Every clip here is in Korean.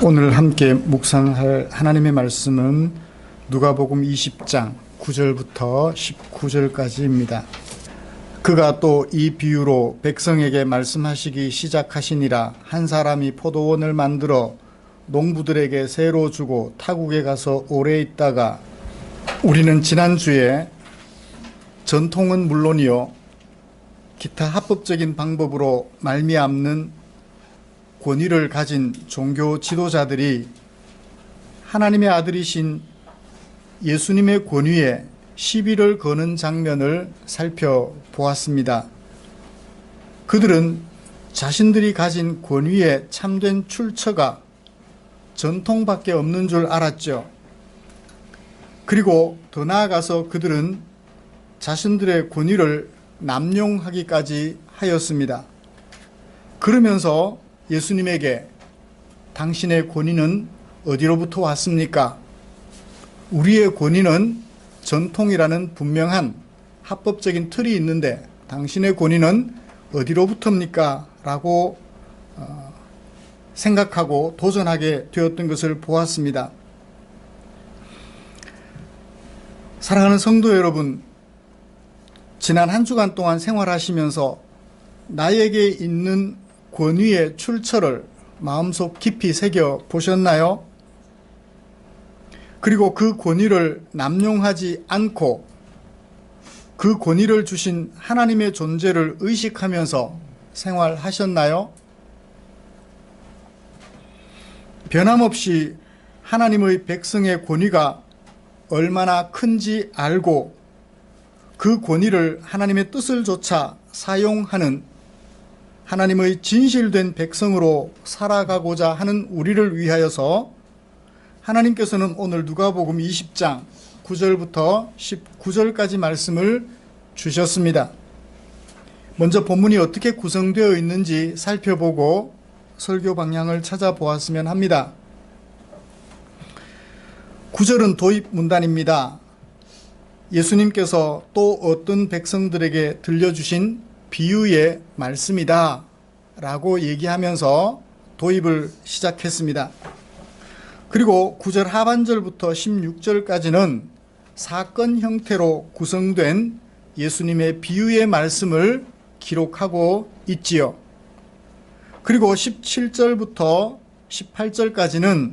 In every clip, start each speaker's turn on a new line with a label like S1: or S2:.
S1: 오늘 함께 묵상할 하나님의 말씀은 누가복음 20장 9절부터 19절까지입니다. 그가 또 이 비유로 백성에게 말씀하시기 시작하시니라. 한 사람이 포도원을 만들어 농부들에게 새로 주고 타국에 가서 오래 있다가 우리는 지난주에 전통은 물론이요 기타 합법적인 방법으로 말미암는 권위를 가진 종교 지도자들이 하나님의 아들이신 예수님의 권위에 시비를 거는 장면을 살펴보았습니다. 그들은 자신들이 가진 권위의 참된 출처가 전통밖에 없는 줄 알았죠. 그리고 더 나아가서 그들은 자신들의 권위를 남용하기까지 하였습니다. 그러면서 예수님에게 당신의 권위는 어디로부터 왔습니까? 우리의 권위는 전통이라는 분명한 합법적인 틀이 있는데 당신의 권위는 어디로부터입니까? 라고 생각하고 도전하게 되었던 것을 보았습니다. 사랑하는 성도 여러분, 지난 한 주간 동안 생활하시면서 나에게 있는 권위의 출처를 마음속 깊이 새겨 보셨나요? 그리고 그 권위를 남용하지 않고 그 권위를 주신 하나님의 존재를 의식하면서 생활하셨나요? 변함없이 하나님의 백성의 권위가 얼마나 큰지 알고 그 권위를 하나님의 뜻을 조차 사용하는 하나님의 진실된 백성으로 살아가고자 하는 우리를 위하여서 하나님께서는 오늘 누가복음 20장 9절부터 19절까지 말씀을 주셨습니다. 먼저 본문이 어떻게 구성되어 있는지 살펴보고 설교 방향을 찾아보았으면 합니다. 9절은 도입 문단입니다. 예수님께서 또 어떤 백성들에게 들려주신 비유의 말씀이다 라고 얘기하면서 도입을 시작했습니다. 그리고 9절 하반절부터 16절까지는 사건 형태로 구성된 예수님의 비유의 말씀을 기록하고 있지요. 그리고 17절부터 18절까지는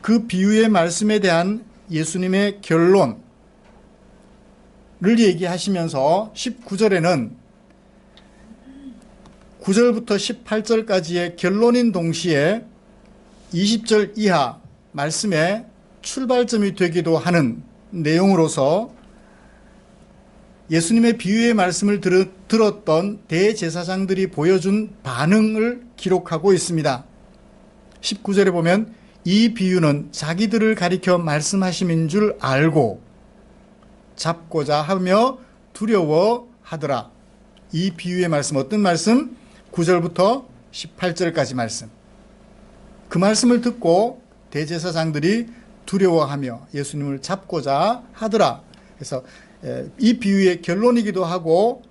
S1: 그 비유의 말씀에 대한 예수님의 결론을 얘기하시면서 19절에는 9절부터 18절까지의 결론인 동시에 20절 이하 말씀의 출발점이 되기도 하는 내용으로서 예수님의 비유의 말씀을 들었던 대제사장들이 보여준 반응을 기록하고 있습니다. 19절에 보면 이 비유는 자기들을 가리켜 말씀하심인 줄 알고 잡고자 하며 두려워하더라. 이 비유의 말씀, 어떤 말씀? 9절부터 18절까지 말씀. 그 말씀을 듣고 대제사장들이 두려워하며 예수님을 잡고자 하더라. 그래서 이 비유의 결론이기도 하고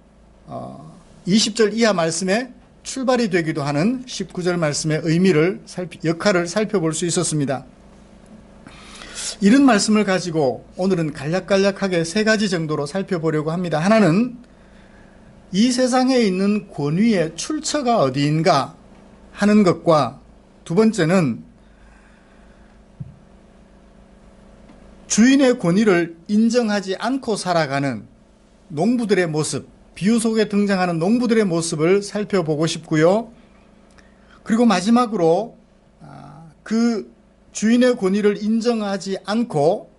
S1: 20절 이하 말씀의 출발이 되기도 하는 19절 말씀의 의미를 역할을 살펴볼 수 있었습니다. 이런 말씀을 가지고 오늘은 간략간략하게 세 가지 정도로 살펴보려고 합니다. 하나는 이 세상에 있는 권위의 출처가 어디인가 하는 것과, 두 번째는 주인의 권위를 인정하지 않고 살아가는 농부들의 모습, 비유 속에 등장하는 농부들의 모습을 살펴보고 싶고요. 그리고 마지막으로 그 주인의 권위를 인정하지 않고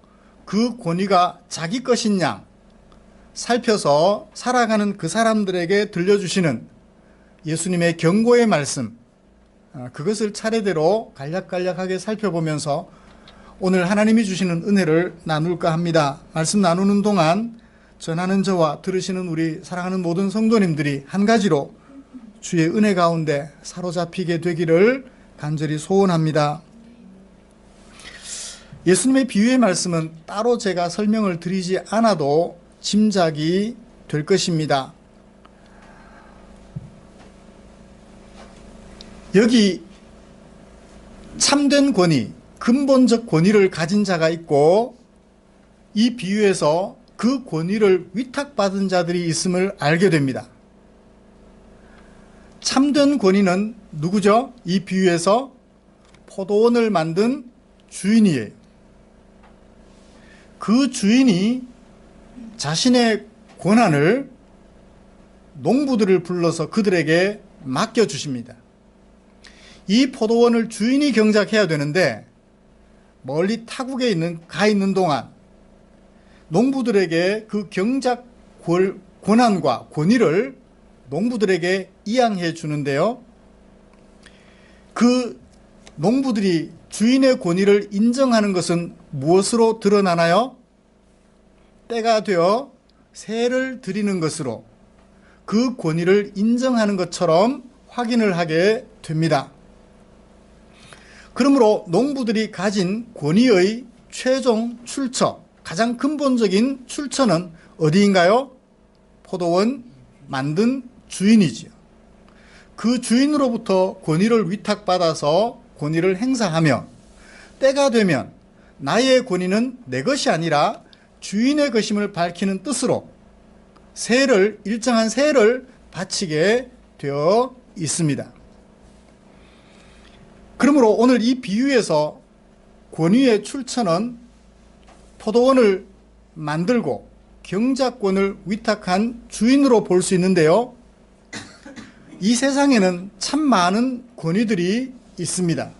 S1: 그 권위가 자기 것인 양 살펴서 살아가는 그 사람들에게 들려주시는 예수님의 경고의 말씀, 그것을 차례대로 간략간략하게 살펴보면서 오늘 하나님이 주시는 은혜를 나눌까 합니다. 말씀 나누는 동안 전하는 저와 들으시는 우리 사랑하는 모든 성도님들이 한 가지로 주의 은혜 가운데 사로잡히게 되기를 간절히 소원합니다. 예수님의 비유의 말씀은 따로 제가 설명을 드리지 않아도 짐작이 될 것입니다. 여기 참된 권위, 근본적 권위를 가진 자가 있고 이 비유에서 그 권위를 위탁받은 자들이 있음을 알게 됩니다. 참된 권위는 누구죠? 이 비유에서 포도원을 만든 주인이에요. 그 주인이 자신의 권한을 농부들을 불러서 그들에게 맡겨주십니다. 이 포도원을 주인이 경작해야 되는데 멀리 타국에 가 있는 동안 농부들에게 그 경작 권한과 권위를 농부들에게 이양해 주는데요. 그 농부들이 주인의 권위를 인정하는 것은 무엇으로 드러나나요? 때가 되어 세를 드리는 것으로 그 권위를 인정하는 것처럼 확인을 하게 됩니다. 그러므로 농부들이 가진 권위의 최종 출처, 가장 근본적인 출처는 어디인가요? 포도원 만든 주인이지요. 그 주인으로부터 권위를 위탁받아서 권위를 행사하며 때가 되면 나의 권위는 내 것이 아니라 주인의 것임을 밝히는 뜻으로 일정한 세를 바치게 되어 있습니다. 그러므로 오늘 이 비유에서 권위의 출처는 포도원을 만들고 경작권을 위탁한 주인으로 볼 수 있는데요. 이 세상에는 참 많은 권위들이 있습니다.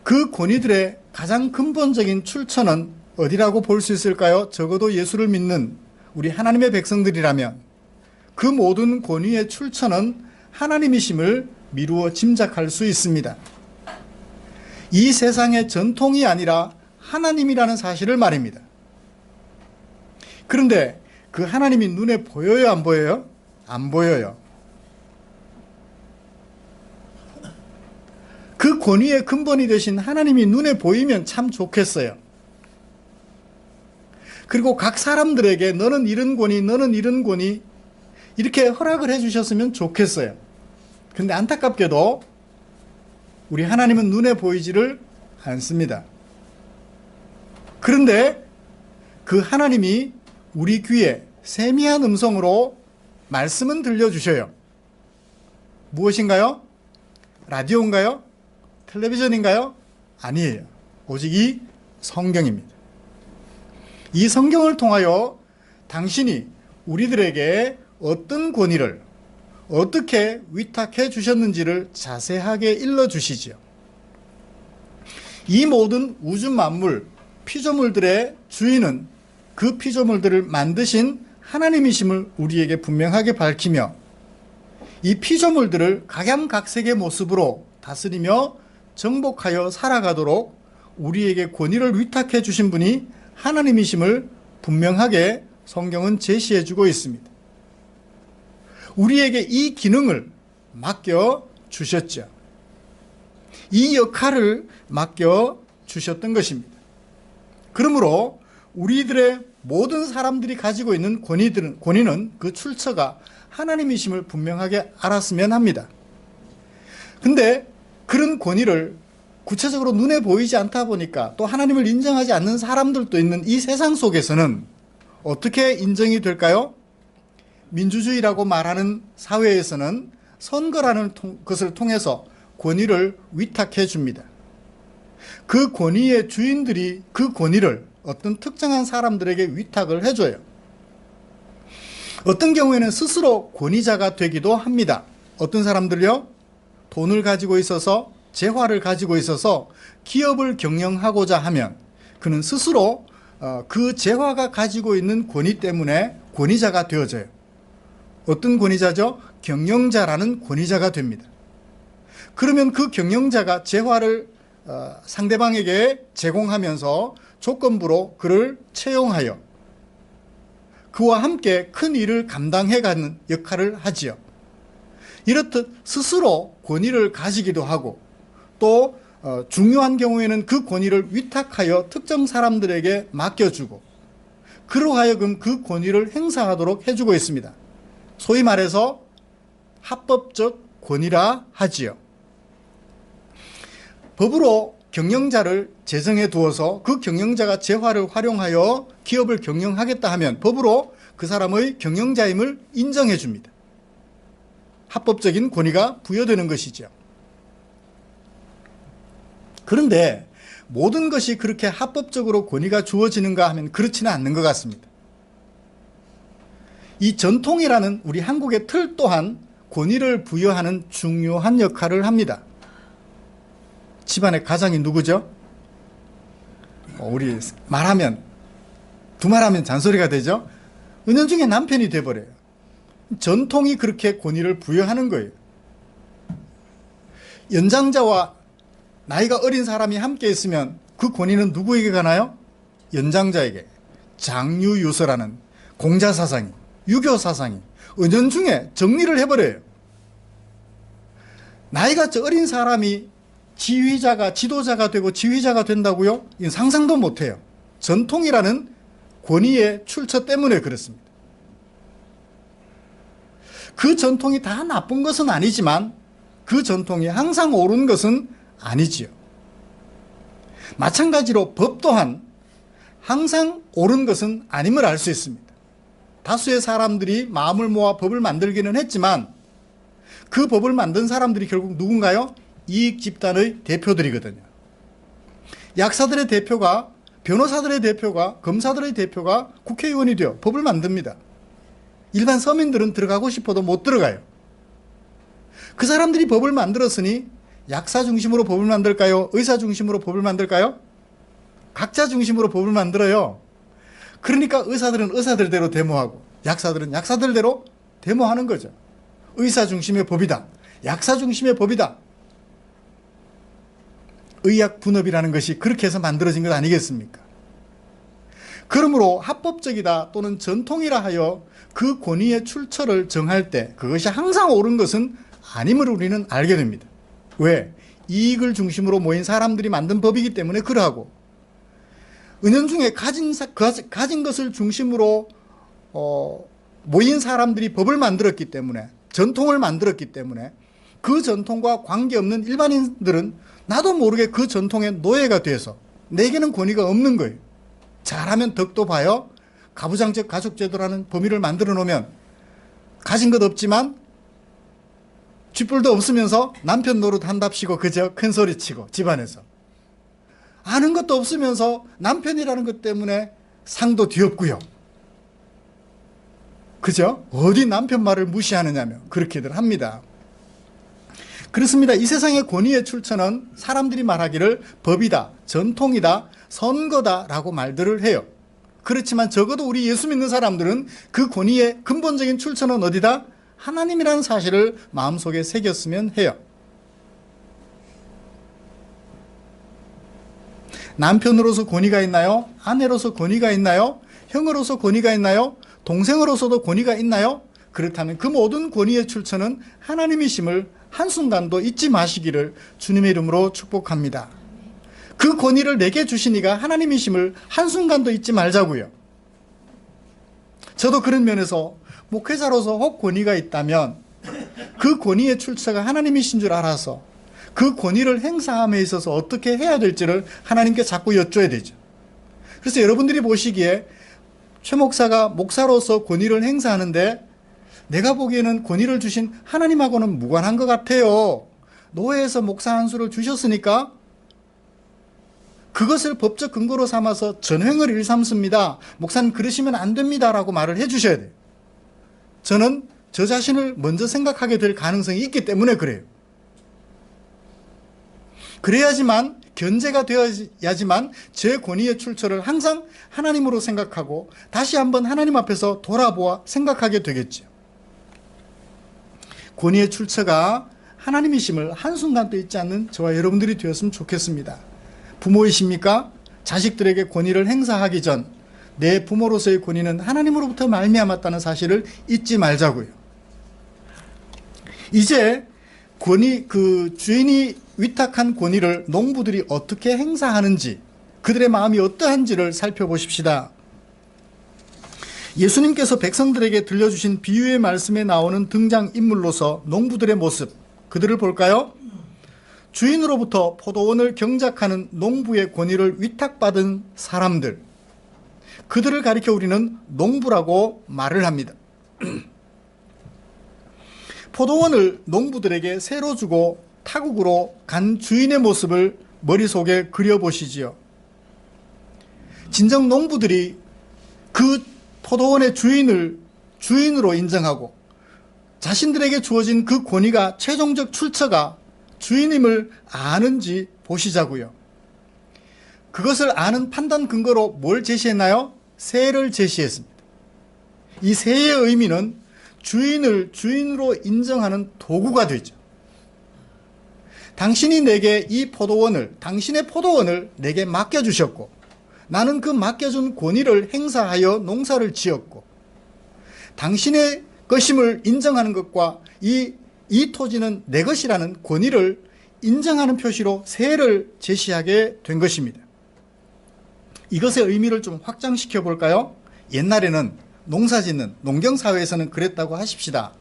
S1: 그 권위들의 가장 근본적인 출처는 어디라고 볼 수 있을까요? 적어도 예수를 믿는 우리 하나님의 백성들이라면 그 모든 권위의 출처는 하나님이심을 미루어 짐작할 수 있습니다. 이 세상의 전통이 아니라 하나님이라는 사실을 말입니다. 그런데 그 하나님이 눈에 보여요, 안 보여요? 안 보여요. 그 권위의 근본이 되신 하나님이 눈에 보이면 참 좋겠어요. 그리고 각 사람들에게 너는 이런 권위, 너는 이런 권위 이렇게 허락을 해주셨으면 좋겠어요. 그런데 안타깝게도 우리 하나님은 눈에 보이지를 않습니다. 그런데 그 하나님이 우리 귀에 세미한 음성으로 말씀은 들려주셔요. 무엇인가요? 라디오인가요? 텔레비전인가요? 아니에요. 오직 이 성경입니다. 이 성경을 통하여 당신이 우리들에게 어떤 권위를 어떻게 위탁해 주셨는지를 자세하게 일러주시지요. 이 모든 우주 만물, 피조물들의 주인은 그 피조물들을 만드신 하나님이심을 우리에게 분명하게 밝히며 이 피조물들을 각양각색의 모습으로 다스리며 정복하여 살아가도록 우리에게 권위를 위탁해 주신 분이 하나님이심을 분명하게 성경은 제시해 주고 있습니다. 우리에게 이 기능을 맡겨 주셨죠. 이 역할을 맡겨 주셨던 것입니다. 그러므로 우리들의 모든 사람들이 가지고 있는 권위는 그 출처가 하나님이심을 분명하게 알았으면 합니다. 근데 그런 권위를 구체적으로 눈에 보이지 않다 보니까 또 하나님을 인정하지 않는 사람들도 있는 이 세상 속에서는 어떻게 인정이 될까요? 민주주의라고 말하는 사회에서는 선거라는 것을 통해서 권위를 위탁해 줍니다. 그 권위의 주인들이 그 권위를 어떤 특정한 사람들에게 위탁을 해줘요. 어떤 경우에는 스스로 권위자가 되기도 합니다. 어떤 사람들요? 돈을 가지고 있어서 재화를 가지고 있어서 기업을 경영하고자 하면 그는 스스로 그 재화가 가지고 있는 권위 때문에 권위자가 되어져요. 어떤 권위자죠? 경영자라는 권위자가 됩니다. 그러면 그 경영자가 재화를 상대방에게 제공하면서 조건부로 그를 채용하여 그와 함께 큰 일을 감당해가는 역할을 하지요. 이렇듯 스스로 권위를 가지기도 하고 또 중요한 경우에는 그 권위를 위탁하여 특정 사람들에게 맡겨주고 그로 하여금 그 권위를 행사하도록 해주고 있습니다. 소위 말해서 합법적 권위라 하지요. 법으로 경영자를 제정해 두어서 그 경영자가 재화를 활용하여 기업을 경영하겠다 하면 법으로 그 사람의 경영자임을 인정해 줍니다. 합법적인 권위가 부여되는 것이죠. 그런데 모든 것이 그렇게 합법적으로 권위가 주어지는가 하면 그렇지는 않는 것 같습니다. 이 전통이라는 우리 한국의 틀 또한 권위를 부여하는 중요한 역할을 합니다. 집안의 가장이 누구죠? 우리 말하면 두말하면 잔소리가 되죠. 은연중에 남편이 돼버려요. 전통이 그렇게 권위를 부여하는 거예요. 연장자와 나이가 어린 사람이 함께 있으면 그 권위는 누구에게 가나요? 연장자에게. 장유유서라는 공자사상이, 유교사상이 은연중에 정리를 해버려요. 나이가 어린 사람이 지휘자가, 지도자가 되고 지휘자가 된다고요? 이건 상상도 못해요. 전통이라는 권위의 출처 때문에 그렇습니다. 그 전통이 다 나쁜 것은 아니지만 그 전통이 항상 옳은 것은 아니지요. 마찬가지로 법 또한 항상 옳은 것은 아님을 알 수 있습니다. 다수의 사람들이 마음을 모아 법을 만들기는 했지만 그 법을 만든 사람들이 결국 누군가요? 이익 집단의 대표들이거든요. 약사들의 대표가, 변호사들의 대표가, 검사들의 대표가 국회의원이 되어 법을 만듭니다. 일반 서민들은 들어가고 싶어도 못 들어가요. 그 사람들이 법을 만들었으니 약사 중심으로 법을 만들까요? 의사 중심으로 법을 만들까요? 각자 중심으로 법을 만들어요. 그러니까 의사들은 의사들대로 데모하고 약사들은 약사들대로 데모하는 거죠. 의사 중심의 법이다. 약사 중심의 법이다. 의학 분업이라는 것이 그렇게 해서 만들어진 것 아니겠습니까? 그러므로 합법적이다 또는 전통이라 하여 그 권위의 출처를 정할 때 그것이 항상 옳은 것은 아님을 우리는 알게 됩니다. 왜? 이익을 중심으로 모인 사람들이 만든 법이기 때문에 그러하고 은연중에 가진 것을 중심으로 모인 사람들이 법을 만들었기 때문에 전통을 만들었기 때문에 그 전통과 관계없는 일반인들은 나도 모르게 그 전통의 노예가 돼서 내게는 권위가 없는 거예요. 잘하면 덕도 봐요. 가부장적 가족제도라는 범위를 만들어 놓으면 가진 것 없지만 쥐뿔도 없으면서 남편 노릇 한답시고 그저 큰 소리치고 집안에서 아는 것도 없으면서 남편이라는 것 때문에 상도 뒤엎고요. 그죠? 어디 남편 말을 무시하느냐며 그렇게들 합니다. 그렇습니다. 이 세상의 권위의 출처는 사람들이 말하기를 법이다, 전통이다, 선거다 라고 말들을 해요. 그렇지만 적어도 우리 예수 믿는 사람들은 그 권위의 근본적인 출처는 어디다? 하나님이라는 사실을 마음속에 새겼으면 해요. 남편으로서 권위가 있나요? 아내로서 권위가 있나요? 형으로서 권위가 있나요? 동생으로서도 권위가 있나요? 그렇다면 그 모든 권위의 출처는 하나님이심을 한순간도 잊지 마시기를 주님의 이름으로 축복합니다. 그 권위를 내게 주신 이가 하나님이심을 한순간도 잊지 말자고요. 저도 그런 면에서 목회자로서 혹 권위가 있다면 그 권위의 출처가 하나님이신 줄 알아서 그 권위를 행사함에 있어서 어떻게 해야 될지를 하나님께 자꾸 여쭤야 되죠. 그래서 여러분들이 보시기에 최 목사가 목사로서 권위를 행사하는데 내가 보기에는 권위를 주신 하나님하고는 무관한 것 같아요. 노회에서 목사 한 수를 주셨으니까 그것을 법적 근거로 삼아서 전횡을 일삼습니다. 목사님 그러시면 안 됩니다 라고 말을 해 주셔야 돼요. 저는 저 자신을 먼저 생각하게 될 가능성이 있기 때문에 그래요. 그래야지만 견제가 되어야지만 제 권위의 출처를 항상 하나님으로 생각하고 다시 한번 하나님 앞에서 돌아보아 생각하게 되겠죠. 권위의 출처가 하나님이심을 한순간도 잊지 않는 저와 여러분들이 되었으면 좋겠습니다. 부모이십니까? 자식들에게 권위를 행사하기 전 내 부모로서의 권위는 하나님으로부터 말미암았다는 사실을 잊지 말자고요. 이제 주인이 위탁한 권위를 농부들이 어떻게 행사하는지, 그들의 마음이 어떠한지를 살펴보십시다. 예수님께서 백성들에게 들려주신 비유의 말씀에 나오는 등장인물로서 농부들의 모습, 그들을 볼까요? 주인으로부터 포도원을 경작하는 농부의 권위를 위탁받은 사람들, 그들을 가리켜 우리는 농부라고 말을 합니다. 포도원을 농부들에게 새로 주고 타국으로 간 주인의 모습을 머릿속에 그려보시지요. 진정 농부들이 그 포도원의 주인을 주인으로 인정하고 자신들에게 주어진 그 권위가, 최종적 출처가 주인임을 아는지 보시자고요. 그것을 아는 판단 근거로 뭘 제시했나요? 새를 제시했습니다. 이 새의 의미는 주인을 주인으로 인정하는 도구가 되죠. 당신이 내게 이 포도원을, 당신의 포도원을 내게 맡겨주셨고, 나는 그 맡겨준 권위를 행사하여 농사를 지었고, 당신의 것임을 인정하는 것과 이 토지는 내 것이라는 권위를 인정하는 표시로 새를 제시하게 된 것입니다. 이것의 의미를 좀 확장시켜 볼까요? 옛날에는 농사짓는 농경사회에서는 그랬다고 하십시다.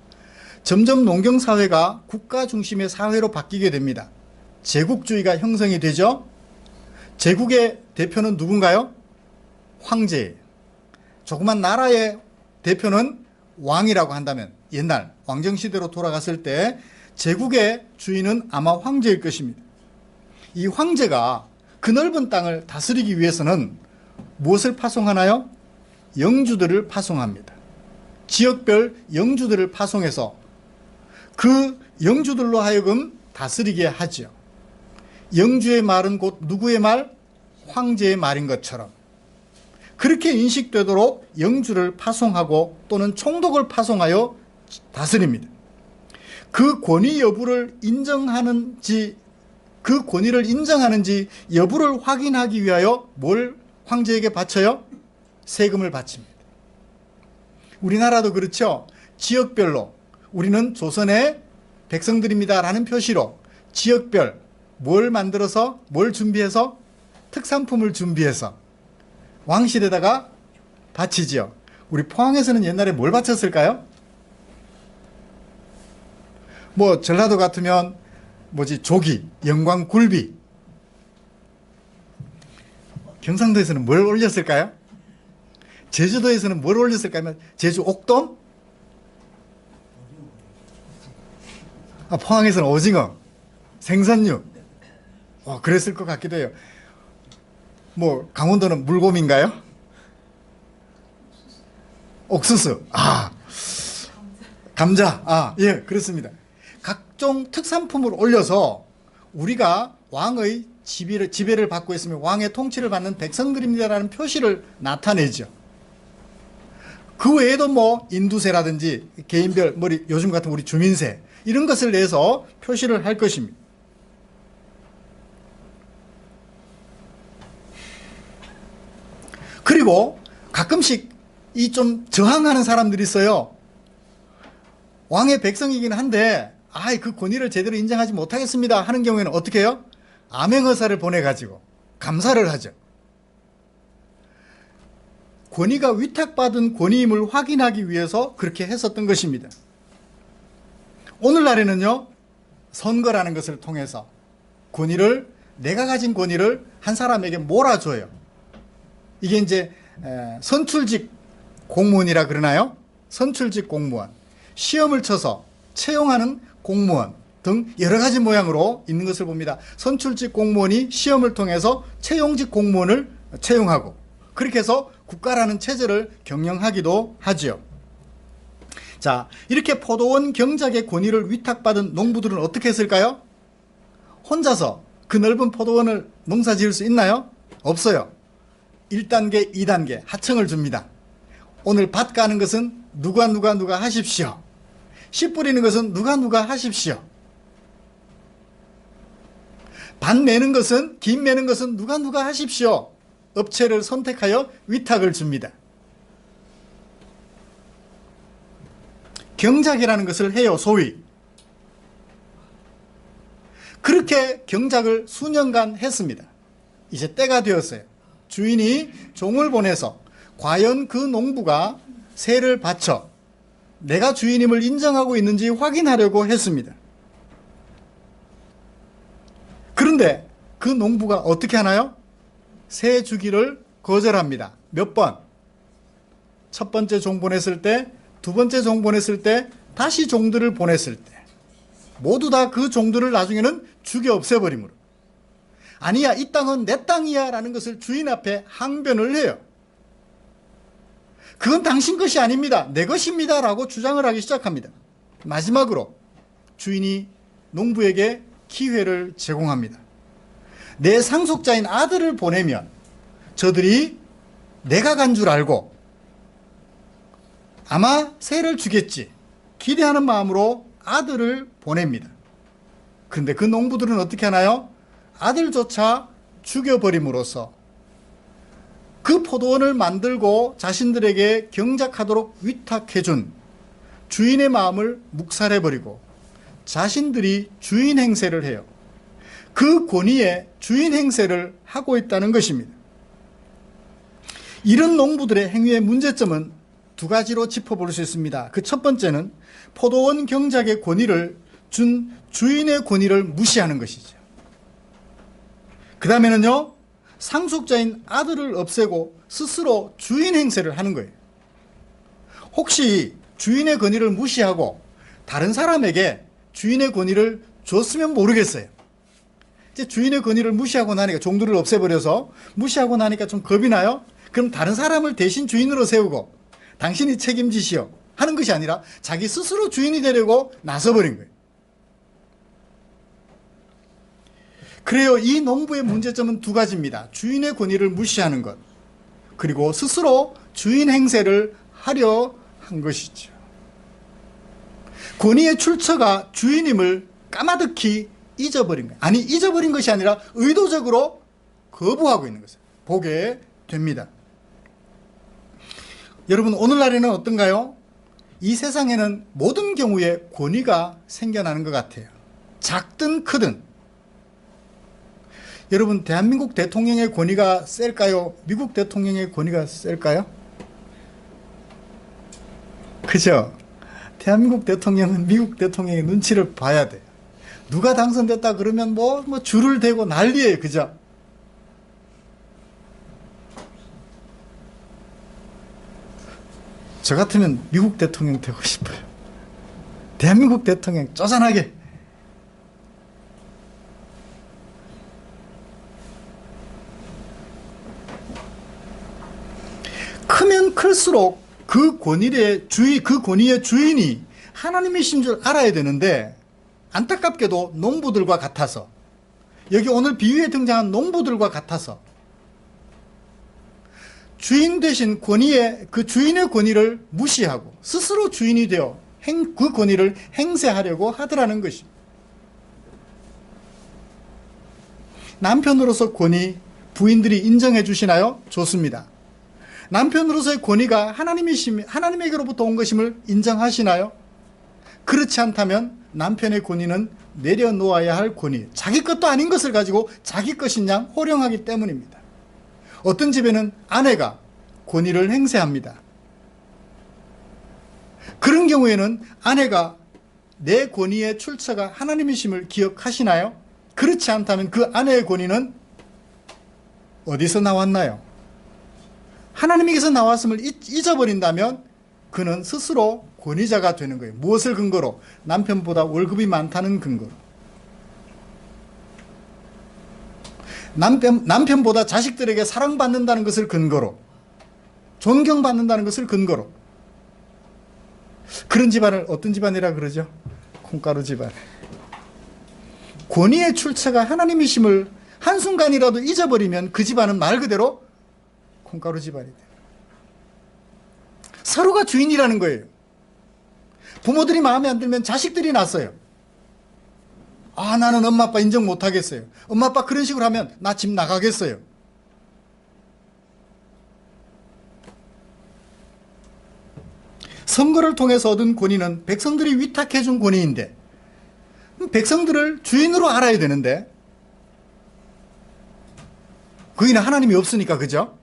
S1: 점점 농경사회가 국가 중심의 사회로 바뀌게 됩니다. 제국주의가 형성이 되죠. 제국의 대표는 누군가요? 황제예요. 조그만 나라의 대표는 왕이라고 한다면, 옛날 왕정시대로 돌아갔을 때 제국의 주인은 아마 황제일 것입니다. 이 황제가 그 넓은 땅을 다스리기 위해서는 무엇을 파송하나요? 영주들을 파송합니다. 지역별 영주들을 파송해서 그 영주들로 하여금 다스리게 하죠. 영주의 말은 곧 누구의 말? 황제의 말인 것처럼 그렇게 인식되도록 영주를 파송하고 또는 총독을 파송하여 다스립니다. 그 권위 여부를 인정하는지, 그 권위를 인정하는지 여부를 확인하기 위하여 뭘 황제에게 바쳐요? 세금을 바칩니다. 우리나라도 그렇죠. 지역별로 우리는 조선의 백성들입니다 라는 표시로 지역별 뭘 만들어서, 뭘 준비해서, 특산품을 준비해서 왕실에다가 바치지요. 우리 포항에서는 옛날에 뭘 바쳤을까요? 뭐 전라도 같으면 조기, 영광 굴비. 경상도에서는 뭘 올렸을까요? 제주도에서는 뭘 올렸을까요? 제주 옥돔? 포항에서는 오징어, 생선육. 그랬을 것 같기도 해요. 강원도는 물곰인가요? 옥수수. 감자. 예, 그렇습니다. 각종 특산품을 올려서 우리가 왕의 지배를 받고 있으면 왕의 통치를 받는 백성들입니다라는 표시를 나타내죠. 그 외에도 인두세라든지 개인별, 요즘 같은 우리 주민세, 이런 것을 내서 표시를 할 것입니다. 그리고 가끔씩 이 좀 저항하는 사람들이 있어요. 왕의 백성이긴 한데 그 권위를 제대로 인정하지 못하겠습니다 하는 경우에는 어떻게 해요? 암행어사를 보내가지고 감사를 하죠. 권위가 위탁받은 권위임을 확인하기 위해서 그렇게 했었던 것입니다. 오늘날에는요, 선거라는 것을 통해서 내가 가진 권위를 한 사람에게 몰아줘요. 이게 이제 선출직 공무원이라 그러나요? 선출직 공무원, 시험을 쳐서 채용하는 공무원 등 여러 가지 모양으로 있는 것을 봅니다. 선출직 공무원이 시험을 통해서 채용직 공무원을 채용하고, 그렇게 해서 국가라는 체제를 경영하기도 하지요. 자, 이렇게 포도원 경작의 권위를 위탁받은 농부들은 어떻게 했을까요? 혼자서 그 넓은 포도원을 농사 지을 수 있나요? 없어요. 1단계, 2단계 하청을 줍니다. 오늘 밭 가는 것은 누가 하십시오. 씨 뿌리는 것은 누가 하십시오. 밭 매는 것은, 김 매는 것은 누가 하십시오. 업체를 선택하여 위탁을 줍니다. 경작이라는 것을 해요, 소위. 그렇게 경작을 수년간 했습니다. 이제 때가 되었어요. 주인이 종을 보내서 과연 그 농부가 세를 바쳐 내가 주인임을 인정하고 있는지 확인하려고 했습니다. 그런데 그 농부가 어떻게 하나요? 새 주기를 거절합니다. 몇 번? 첫 번째 종 보냈을 때, 두 번째 종 보냈을 때, 다시 종들을 보냈을 때 모두 다 그 종들을 나중에는 죽여 없애버림으로, 아니야, 이 땅은 내 땅이야 라는 것을 주인 앞에 항변을 해요. 그건 당신 것이 아닙니다, 내 것입니다 라고 주장을 하기 시작합니다. 마지막으로 주인이 농부에게 기회를 제공합니다. 내 상속자인 아들을 보내면 저들이 내가 간 줄 알고 아마 새를 주겠지 기대하는 마음으로 아들을 보냅니다. 그런데 그 농부들은 어떻게 하나요? 아들조차 죽여버림으로써 그 포도원을 만들고 자신들에게 경작하도록 위탁해준 주인의 마음을 묵살해버리고 자신들이 주인 행세를 해요. 그 권위에 주인 행세를 하고 있다는 것입니다. 이런 농부들의 행위의 문제점은 두 가지로 짚어볼 수 있습니다. 그 첫 번째는 포도원 경작의 권위를 준 주인의 권위를 무시하는 것이죠. 그 다음에는요, 상속자인 아들을 없애고 스스로 주인 행세를 하는 거예요. 혹시 주인의 권위를 무시하고 다른 사람에게 주인의 권위를 줬으면 모르겠어요. 이제 주인의 권위를 무시하고 나니까, 종들을 없애버려서 무시하고 나니까 좀 겁이 나요? 그럼 다른 사람을 대신 주인으로 세우고 당신이 책임지시오 하는 것이 아니라 자기 스스로 주인이 되려고 나서버린 거예요. 그래요, 이 농부의 문제점은 두 가지입니다. 주인의 권위를 무시하는 것, 그리고 스스로 주인 행세를 하려 한 것이죠. 권위의 출처가 주인임을 까마득히 잊어버린 거예요. 아니, 잊어버린 것이 아니라 의도적으로 거부하고 있는 것을 보게 됩니다. 여러분, 오늘날에는 어떤가요? 이 세상에는 모든 경우에 권위가 생겨나는 것 같아요. 작든 크든. 여러분, 대한민국 대통령의 권위가 셀까요? 미국 대통령의 권위가 셀까요? 그죠? 대한민국 대통령은 미국 대통령의 눈치를 봐야 돼요. 누가 당선됐다 그러면 뭐 줄을 대고 난리예요. 그죠? 저 같으면 미국 대통령 되고 싶어요. 대한민국 대통령 쪼잔하게. 크면 클수록 그 권위의 주인이 하나님이신 줄 알아야 되는데, 안타깝게도 농부들과 같아서, 여기 오늘 비유에 등장한 농부들과 같아서 주인 대신 그 주인의 권위를 무시하고 스스로 주인이 되어 그 권위를 행세하려고 하더라는 것입니다. 남편으로서 권위 부인들이 인정해 주시나요? 좋습니다. 남편으로서의 권위가 하나님에게로부터 온 것임을 인정하시나요? 그렇지 않다면 남편의 권위는 내려놓아야 할 권위, 자기 것도 아닌 것을 가지고 자기 것인 양 호령하기 때문입니다. 어떤 집에는 아내가 권위를 행세합니다. 그런 경우에는 아내가 내 권위의 출처가 하나님이심을 기억하시나요? 그렇지 않다면 그 아내의 권위는 어디서 나왔나요? 하나님에게서 나왔음을 잊어버린다면 그는 스스로 권위자가 되는 거예요. 무엇을 근거로? 남편보다 월급이 많다는 근거로. 남편보다 자식들에게 사랑받는다는 것을 근거로, 존경받는다는 것을 근거로. 그런 집안을 어떤 집안이라 그러죠? 콩가루 집안. 권위의 출처가 하나님이심을 한순간이라도 잊어버리면 그 집안은 말 그대로 콩가루 집안이 돼요. 서로가 주인이라는 거예요. 부모들이 마음에 안 들면 자식들이 나서요. 아, 나는 엄마 아빠 인정 못 하겠어요. 엄마 아빠 그런 식으로 하면 나 집 나가겠어요. 선거를 통해서 얻은 권위는 백성들이 위탁해 준 권위인데, 백성들을 주인으로 알아야 되는데, 거기는 하나님이 없으니까, 그죠?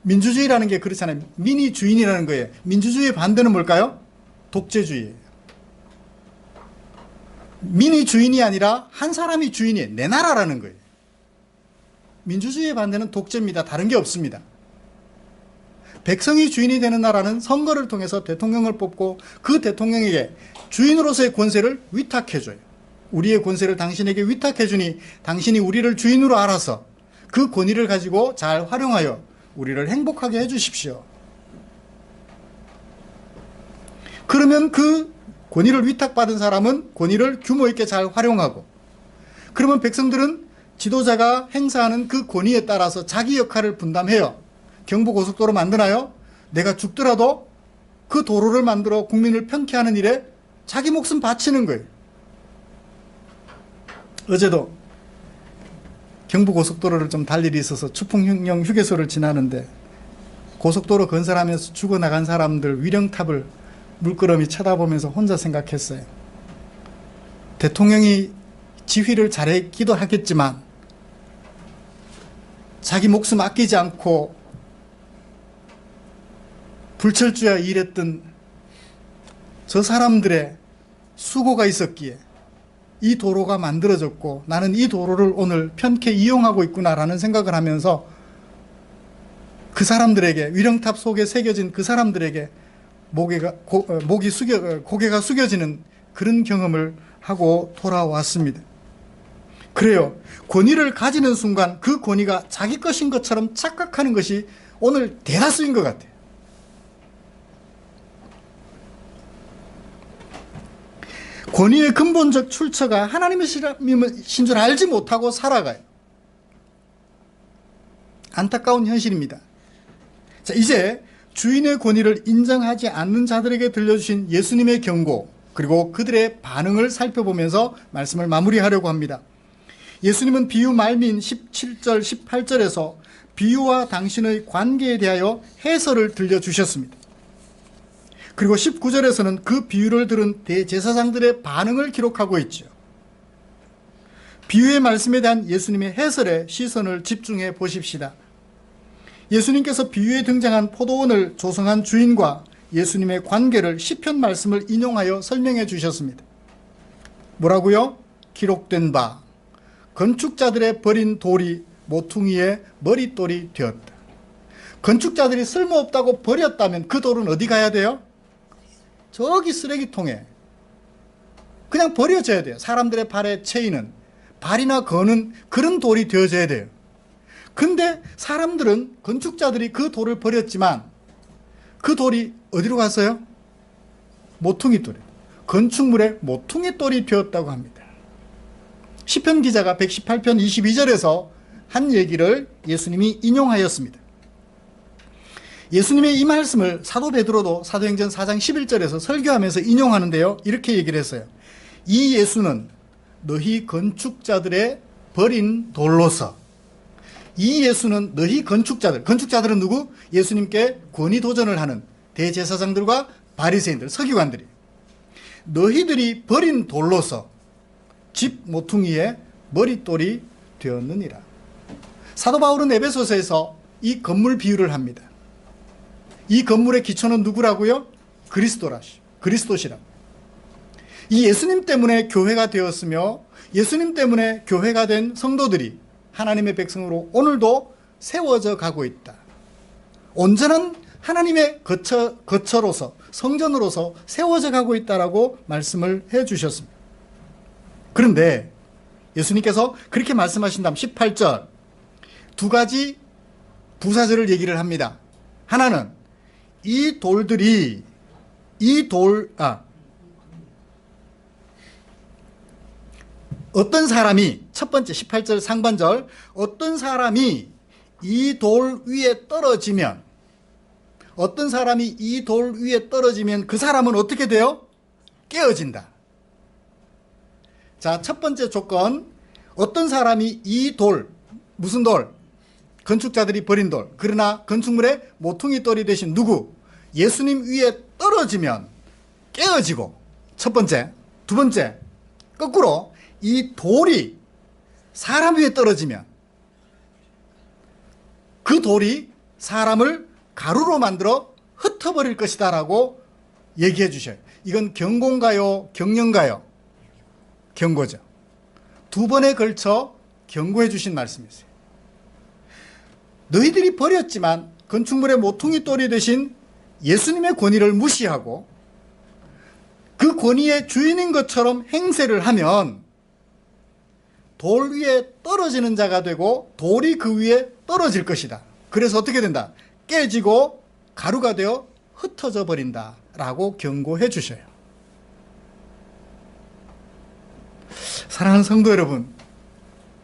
S1: 민주주의라는 게 그렇잖아요. 민이 주인이라는 거예요. 민주주의의 반대는 뭘까요? 독재주의예요. 민이 주인이 아니라 한 사람이 주인이에요. 내 나라라는 거예요. 민주주의의 반대는 독재입니다. 다른 게 없습니다. 백성이 주인이 되는 나라는 선거를 통해서 대통령을 뽑고 그 대통령에게 주인으로서의 권세를 위탁해줘요. 우리의 권세를 당신에게 위탁해주니 당신이 우리를 주인으로 알아서 그 권위를 가지고 잘 활용하여 우리를 행복하게 해주십시오. 그러면 그 권위를 위탁받은 사람은 권위를 규모 있게 잘 활용하고, 그러면 백성들은 지도자가 행사하는 그 권위에 따라서 자기 역할을 분담해요. 경부고속도로 만드나요? 내가 죽더라도 그 도로를 만들어 국민을 편케하는 일에 자기 목숨 바치는 거예요. 어제도 경부고속도로를 좀 달 일이 있어서 추풍형 휴게소를 지나는데 고속도로 건설하면서 죽어나간 사람들 위령탑을 물끄러미 쳐다보면서 혼자 생각했어요. 대통령이 지휘를 잘했기도 하겠지만 자기 목숨 아끼지 않고 불철주야 일했던 저 사람들의 수고가 있었기에 이 도로가 만들어졌고 나는 이 도로를 오늘 편케 이용하고 있구나라는 생각을 하면서 그 사람들에게, 위령탑 속에 새겨진 그 사람들에게 고개가 숙여지는 그런 경험을 하고 돌아왔습니다. 그래요. 권위를 가지는 순간 그 권위가 자기 것인 것처럼 착각하는 것이 오늘 대다수인 것 같아요. 권위의 근본적 출처가 하나님의 신 줄 알지 못하고 살아가요. 안타까운 현실입니다. 자, 이제 주인의 권위를 인정하지 않는 자들에게 들려주신 예수님의 경고, 그리고 그들의 반응을 살펴보면서 말씀을 마무리하려고 합니다. 예수님은 비유 말미인 17절, 18절에서 비유와 당신의 관계에 대하여 해설을 들려주셨습니다. 그리고 19절에서는 그 비유를 들은 대제사장들의 반응을 기록하고 있죠. 비유의 말씀에 대한 예수님의 해설에 시선을 집중해 보십시다. 예수님께서 비유에 등장한 포도원을 조성한 주인과 예수님의 관계를 시편 말씀을 인용하여 설명해 주셨습니다. 뭐라고요? 기록된 바 건축자들의 버린 돌이 모퉁이의 머릿돌이 되었다. 건축자들이 쓸모없다고 버렸다면 그 돌은 어디 가야 돼요? 저기 쓰레기통에 그냥 버려져야 돼요. 사람들의 발에 채이는, 발이나 거는 그런 돌이 되어져야 돼요. 근데 사람들은, 건축자들이 그 돌을 버렸지만 그 돌이 어디로 갔어요? 모퉁이 돌에, 건축물의 모퉁이 돌이 되었다고 합니다. 시편 기자가 118편 22절에서 한 얘기를 예수님이 인용하였습니다. 예수님의 이 말씀을 사도 베드로도 사도행전 4장 11절에서 설교하면서 인용하는데요, 이렇게 얘기를 했어요. 이 예수는 너희 건축자들의 버린 돌로서, 이 예수는 너희 건축자들은 누구? 예수님께 권위 도전을 하는 대제사장들과 바리새인들, 서기관들이, 너희들이 버린 돌로서 집 모퉁이의 머릿돌이 되었느니라. 사도 바울은 에베소서에서 이 건물 비유를 합니다. 이 건물의 기초는 누구라고요? 그리스도시라. 이 예수님 때문에 교회가 되었으며 예수님 때문에 교회가 된 성도들이 하나님의 백성으로 오늘도 세워져 가고 있다. 온전한 하나님의 거처로서, 성전으로서 세워져 가고 있다라고 말씀을 해 주셨습니다. 그런데 예수님께서 그렇게 말씀하신 다음 18절 두 가지 부사절을 얘기를 합니다. 하나는 이 돌들이 어떤 사람이, 첫 번째 18절 상반절, 어떤 사람이 이 돌 위에 떨어지면, 어떤 사람이 이 돌 위에 떨어지면 그 사람은 어떻게 돼요? 깨어진다. 자, 첫 번째 조건, 어떤 사람이 이 돌, 무슨 돌? 건축자들이 버린 돌, 그러나 건축물의 모퉁이 돌이 되신 누구? 예수님 위에 떨어지면 깨어지고, 첫 번째. 두 번째, 거꾸로 이 돌이 사람 위에 떨어지면 그 돌이 사람을 가루로 만들어 흩어버릴 것이다 라고 얘기해 주셔요. 이건 경공가요, 경영가요? 경고죠. 두 번에 걸쳐 경고해 주신 말씀이세요. 너희들이 버렸지만 건축물의 모퉁이 돌이 되신 예수님의 권위를 무시하고 그 권위의 주인인 것처럼 행세를 하면 돌 위에 떨어지는 자가 되고 돌이 그 위에 떨어질 것이다. 그래서 어떻게 된다? 깨지고 가루가 되어 흩어져 버린다 라고 경고해 주셔요. 사랑하는 성도 여러분,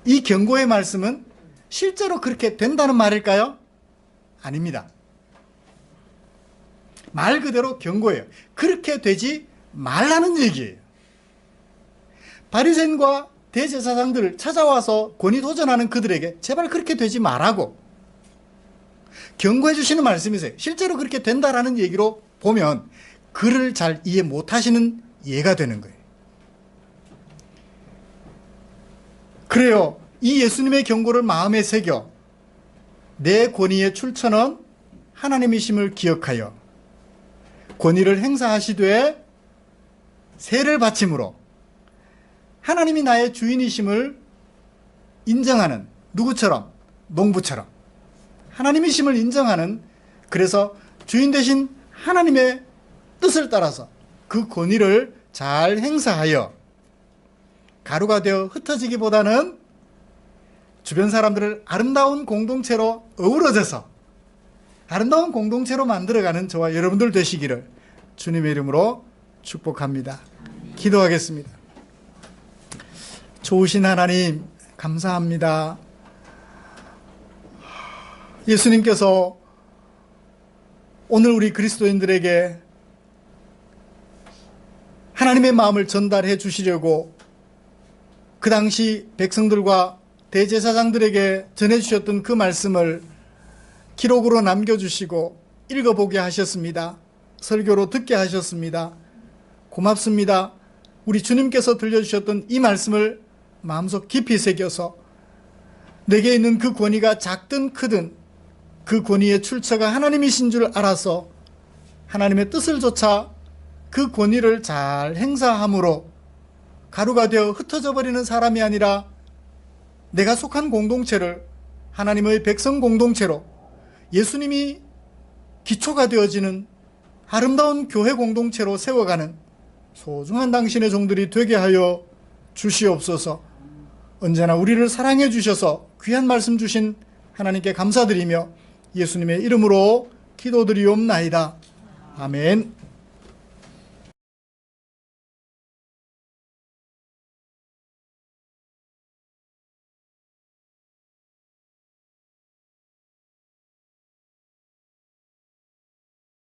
S1: 이 경고의 말씀은 실제로 그렇게 된다는 말일까요? 아닙니다. 말 그대로 경고예요. 그렇게 되지 말라는 얘기예요. 바리새인과 대제사장들을 찾아와서 권위 도전하는 그들에게 제발 그렇게 되지 말라고 경고해 주시는 말씀이세요. 실제로 그렇게 된다라는 얘기로 보면 글을 잘 이해 못하시는 예가 되는 거예요. 그래요. 이 예수님의 경고를 마음에 새겨 내 권위의 출처는 하나님이심을 기억하여 권위를 행사하시되 세를 바침으로 하나님이 나의 주인이심을 인정하는, 누구처럼? 농부처럼 하나님이심을 인정하는, 그래서 주인 되신 하나님의 뜻을 따라서 그 권위를 잘 행사하여 가루가 되어 흩어지기보다는 주변 사람들을 아름다운 공동체로 어우러져서 아름다운 공동체로 만들어가는 저와 여러분들 되시기를 주님의 이름으로 축복합니다. 기도하겠습니다. 좋으신 하나님 감사합니다. 예수님께서 오늘 우리 그리스도인들에게 하나님의 마음을 전달해 주시려고 그 당시 백성들과 대제사장들에게 전해주셨던 그 말씀을 기록으로 남겨주시고 읽어보게 하셨습니다. 설교로 듣게 하셨습니다. 고맙습니다. 우리 주님께서 들려주셨던 이 말씀을 마음속 깊이 새겨서 내게 있는 그 권위가 작든 크든 그 권위의 출처가 하나님이신 줄 알아서 하나님의 뜻을 좇아 그 권위를 잘 행사함으로 가루가 되어 흩어져 버리는 사람이 아니라 내가 속한 공동체를 하나님의 백성 공동체로 예수님이 기초가 되어지는 아름다운 교회 공동체로 세워가는 소중한 당신의 종들이 되게 하여 주시옵소서. 언제나 우리를 사랑해 주셔서 귀한 말씀 주신 하나님께 감사드리며 예수님의 이름으로 기도드리옵나이다. 아멘.